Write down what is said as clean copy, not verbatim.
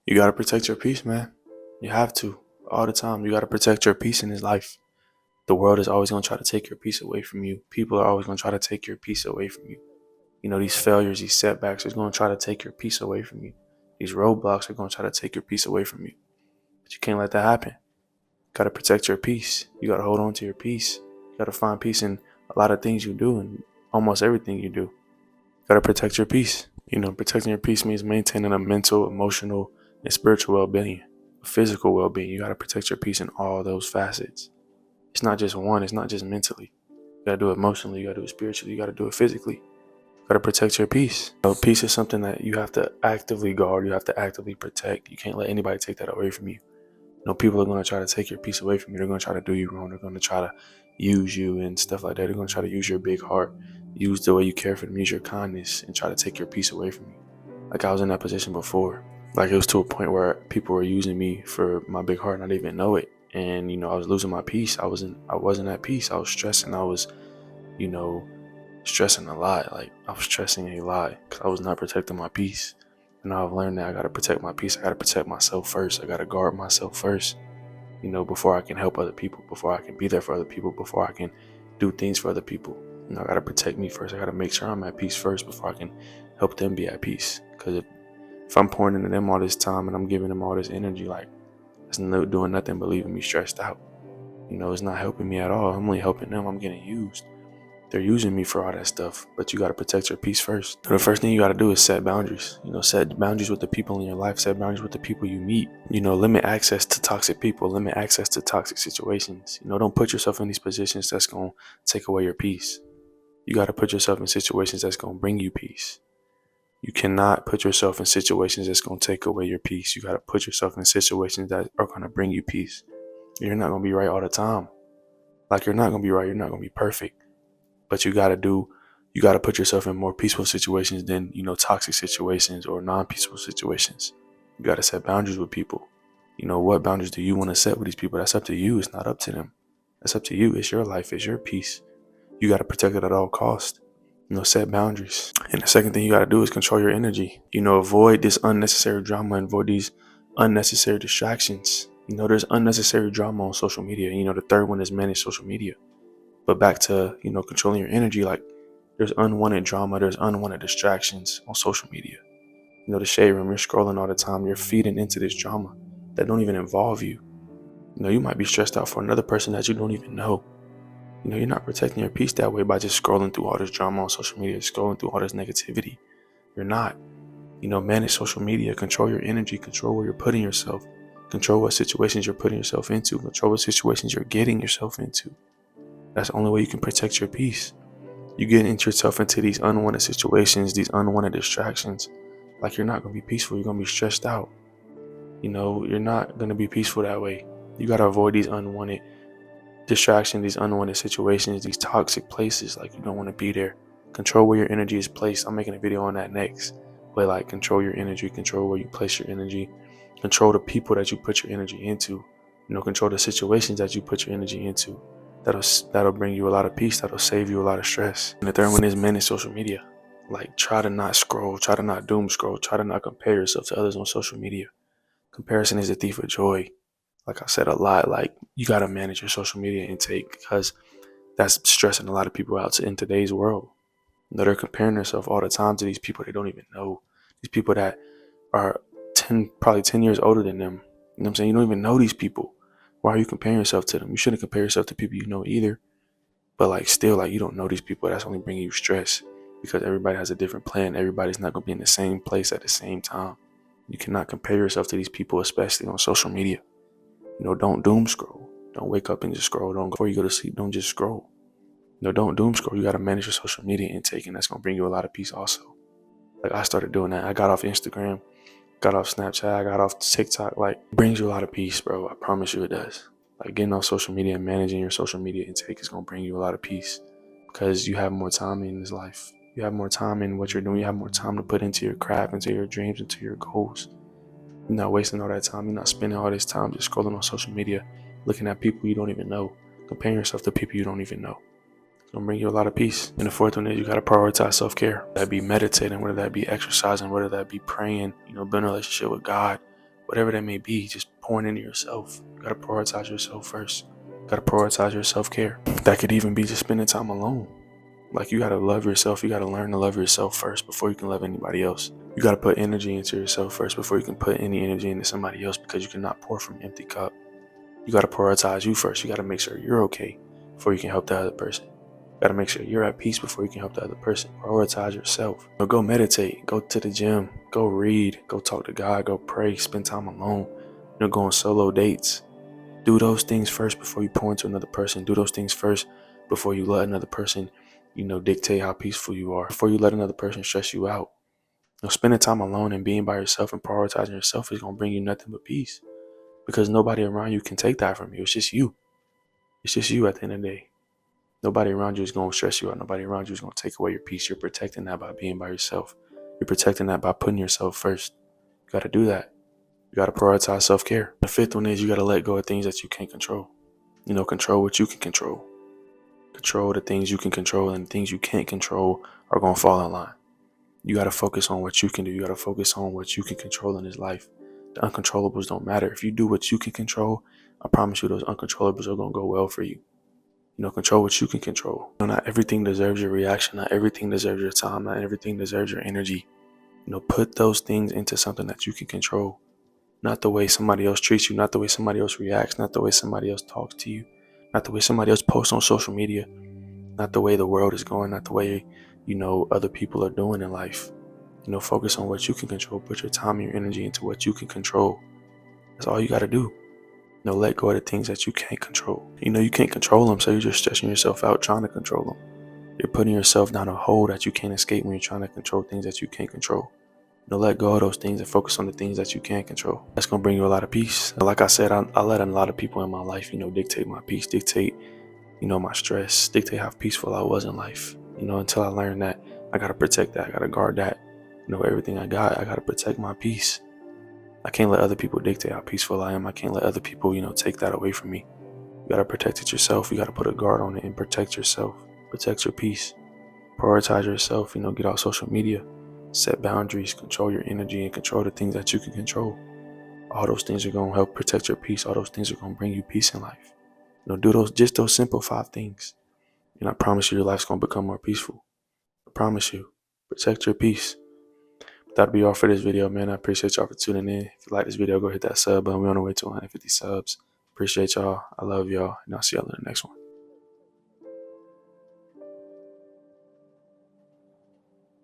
You gotta protect your peace, man. You have to. All the time. You gotta protect your peace in this life. The world is always gonna try to take your peace away from you. People are always gonna try to take your peace away from you. You know, these failures, these setbacks are gonna try to take your peace away from you. These roadblocks are gonna try to take your peace away from you. But you can't let that happen. You gotta protect your peace. You gotta hold on to your peace. You gotta find peace in a lot of things you do and almost everything you do. You gotta protect your peace. You know, protecting your peace means maintaining a mental, emotional, and spiritual well-being, physical well-being. You gotta protect your peace in all those facets. It's not just one. It's not just mentally. You gotta do it emotionally. You gotta do it spiritually. You gotta do it physically. You gotta protect your peace. So peace is something that you have to actively guard. You have to actively protect. You can't let anybody take that away from you. You know, people are gonna try to take your peace away from you. They're gonna try to do you wrong. They're gonna try to use you and stuff like that. They're gonna try to use your big heart, use the way you care for them, use your kindness, and try to take your peace away from you. Like I was in that position before. Like it was to a point where people were using me for my big heart and I didn't even know it. And, you know, I was losing my peace. I wasn't at peace. I was stressing. I was, you know, stressing a lot. Like I was stressing a lot because I was not protecting my peace. And I've learned that I got to protect my peace. I got to protect myself first. I got to guard myself first, you know, before I can help other people, before I can be there for other people, before I can do things for other people. You know, I got to protect me first. I got to make sure I'm at peace first before I can help them be at peace. Because if I'm pouring into them all this time and I'm giving them all this energy, like it's doing nothing but leaving me stressed out. You know, it's not helping me at all. I'm only helping them. I'm getting used. They're using me for all that stuff, but you got to protect your peace first. So the first thing you got to do is set boundaries. You know, set boundaries with the people in your life, set boundaries with the people you meet. You know, limit access to toxic people, limit access to toxic situations. You know, don't put yourself in these positions that's going to take away your peace. You got to put yourself in situations that's going to bring you peace. You cannot put yourself in situations that's going to take away your peace. You got to put yourself in situations that are going to bring you peace. You're not going to be right all the time. Like you're not going to be right. You're not going to be perfect. But you got to put yourself in more peaceful situations than, you know, toxic situations or non-peaceful situations. You got to set boundaries with people. You know, what boundaries do you want to set with these people? That's up to you. It's not up to them. That's up to you. It's your life. It's your peace. You got to protect it at all costs. You know, set boundaries. And the second thing you got to do is control your energy. You know, avoid this unnecessary drama and avoid these unnecessary distractions. You know, there's unnecessary drama on social media. You know, the third one is manage social media. But back to, you know, controlling your energy, like there's unwanted drama, there's unwanted distractions on social media. You know, the shade room, you're scrolling all the time, you're feeding into this drama that don't even involve you. You know, you might be stressed out for another person that you don't even know. You know, you're not protecting your peace that way by just scrolling through all this drama on social media, scrolling through all this negativity. You're not. You know, manage social media, control your energy, control where you're putting yourself, control what situations you're putting yourself into, control what situations you're getting yourself into. That's the only way you can protect your peace. You get yourself into these unwanted situations, these unwanted distractions, like you're not going to be peaceful. You're going to be stressed out. You know, you're not going to be peaceful that way. You got to avoid these unwanted distractions, these unwanted situations, these toxic places. Like you don't want to be there. Control where your energy is placed. I'm making a video on that next. But like control your energy, control where you place your energy, control the people that you put your energy into, you know, control the situations that you put your energy into. That'll bring you a lot of peace. That'll save you a lot of stress. And the third one is manage social media. Like try to not scroll, try to not doom scroll, try to not compare yourself to others on social media. Comparison is a thief of joy. Like I said a lot, like you got to manage your social media intake because that's stressing a lot of people out in today's world. You know, they're comparing themselves all the time to these people they don't even know. These people that are probably 10 years older than them. You know what I'm saying? You don't even know these people. Why are you comparing yourself to them? You shouldn't compare yourself to people you know either. But like still, like you don't know these people. That's only bringing you stress because everybody has a different plan. Everybody's not going to be in the same place at the same time. You cannot compare yourself to these people, especially on social media. You know, don't doom scroll. Don't wake up and just scroll. Before you go to sleep, don't just scroll. You know, don't doom scroll. You got to manage your social media intake, and that's going to bring you a lot of peace also. Like I started doing that. I got off Instagram, got off Snapchat, I got off TikTok. Like it brings you a lot of peace, bro. I promise you it does. Like getting off social media and managing your social media intake is going to bring you a lot of peace because you have more time in this life. You have more time in what you're doing. You have more time to put into your craft, into your dreams, into your goals. You're not wasting all that time. You're not spending all this time just scrolling on social media, looking at people you don't even know, comparing yourself to people you don't even know. It's going to bring you a lot of peace. And the fourth one is you got to prioritize self-care. Whether that be meditating, whether that be exercising, whether that be praying, you know, building a relationship with God, whatever that may be, just pouring into yourself. You gotta prioritize yourself first. You gotta prioritize your self-care. That could even be just spending time alone. Like, you gotta love yourself. You gotta learn to love yourself first before you can love anybody else. You gotta put energy into yourself first before you can put any energy into somebody else, because you cannot pour from an empty cup. You gotta prioritize you first. You gotta make sure you're okay before you can help the other person. You gotta make sure you're at peace before you can help the other person. Prioritize yourself. Go meditate, go to the gym, go read, go talk to God, go pray, spend time alone, go on solo dates. Do those things first before you pour into another person. Do those things first before you let another person, dictate how peaceful you are. Before you let another person stress you out. Spending time alone and being by yourself and prioritizing yourself is gonna bring you nothing but peace. Because nobody around you can take that from you. It's just you. It's just you at the end of the day. Nobody around you is going to stress you out. Nobody around you is going to take away your peace. You're protecting that by being by yourself. You're protecting that by putting yourself first. You got to do that. You got to prioritize self-care. The fifth one is you got to let go of things that you can't control. Control what you can control. Control the things you can control, and the things you can't control are going to fall in line. You got to focus on what you can do. You got to focus on what you can control in this life. The uncontrollables don't matter. If you do what you can control, I promise you those uncontrollables are going to go well for you. Control what you can control. Not everything deserves your reaction. Not everything deserves your time. Not everything deserves your energy. Put those things into something that you can control. Not the way somebody else treats you. Not the way somebody else reacts. Not the way somebody else talks to you. Not the way somebody else posts on social media. Not the way the world is going. Not the way, other people are doing in life. Focus on what you can control. Put your time and your energy into what you can control. That's all you got to do. Let go of the things that you can't control. You can't control them, so you're just stressing yourself out trying to control them. You're putting yourself down a hole that you can't escape when you're trying to control things that you can't control. Let go of those things and focus on the things that you can control. That's going to bring you a lot of peace. Like I said, I let a lot of people in my life, dictate my peace, dictate, my stress, dictate how peaceful I was in life. Until I learned that I got to protect that. I got to guard that. Everything I got to protect my peace. I can't let other people dictate how peaceful I am. I can't let other people, take that away from me. You got to protect it yourself. You got to put a guard on it and protect yourself. Protect your peace. Prioritize yourself. Get off social media. Set boundaries. Control your energy and control the things that you can control. All those things are going to help protect your peace. All those things are going to bring you peace in life. Do those simple 5 things. And I promise you your life's going to become more peaceful. I promise you. Protect your peace. That'll be all for this video, man. I appreciate y'all for tuning in. If you like this video, go hit that sub button. We're on the way to 150 subs. Appreciate y'all. I love y'all. And I'll see y'all in the next one.